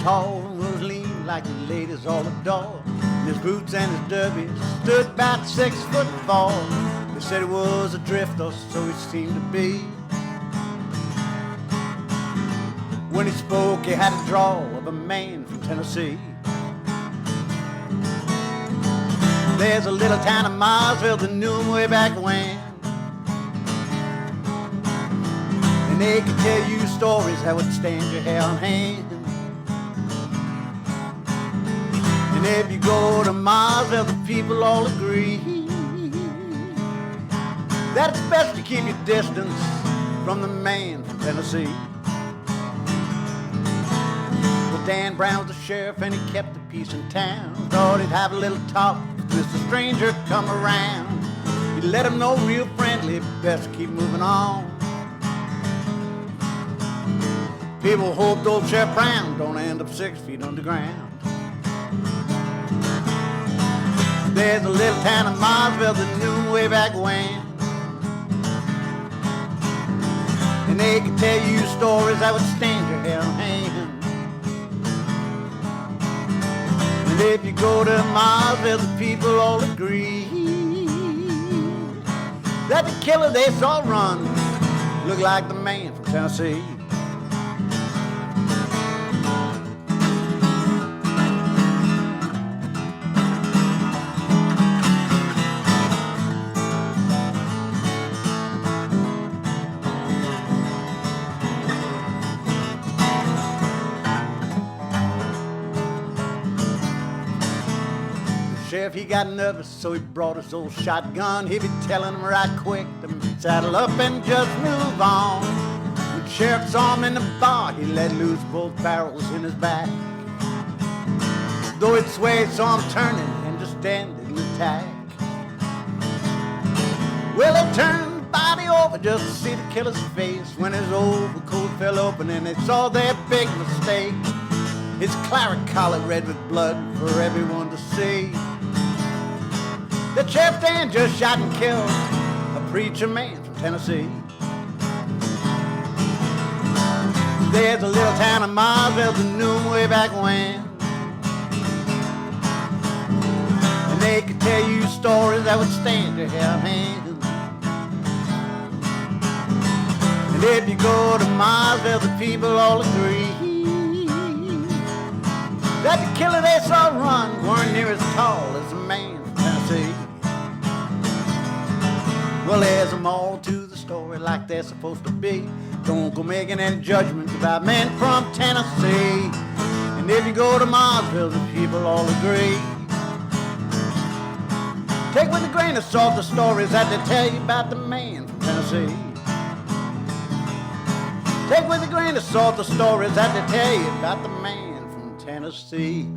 tall and was lean like the ladies all adored. His boots and his derbies stood about 6'4". They said he was a drifter, so he seemed to be. When he spoke, he had a drawl of a man from Tennessee. There's a little town of Marsville that knew him way back when, and they could tell you stories that would stand your hair on hand. And if you go to Marsville, the people all agree that it's best to keep your distance from the man from Tennessee. Well, Dan Brown was the sheriff and he kept the peace in town. Thought he'd have a little talk with the stranger come around. He let him know real friendly, best keep moving on. People hope old Sheriff Brown don't end up 6 feet underground. There's a little town of Marsville that knew him way back when, and they could tell you stories that would stand your hair on hand. And if you go to Marsville, the people all agree that the killer they saw run looked like the man from Tennessee. Sheriff, he got nervous, so he brought his old shotgun. He'd be telling him right quick to saddle up and just move on. When the sheriff saw him in the bar, he let loose both barrels in his back. Though he'd sway, saw him turning and just ended the attack. Well, they turned the body over just to see the killer's face. When his overcoat fell open and they saw their big mistake, his claret collar red with blood for everyone to see. The sheriff Dan just shot and killed a preacher man from Tennessee. There's a little town of Marsville that knew him way back when, and they could tell you stories that would stand your hair on hand. And if you go to Marsville, the people all agree that the killer they saw run weren't near as tall as the man from Tennessee. Well, there's a moral to the story like they're supposed to be. Don't go making any judgments about men from Tennessee. And if you go to Marsville, the people all agree. Take with a grain of salt the stories that they tell you about the man from Tennessee. Take with a grain of salt the stories that they tell you about the man from Tennessee.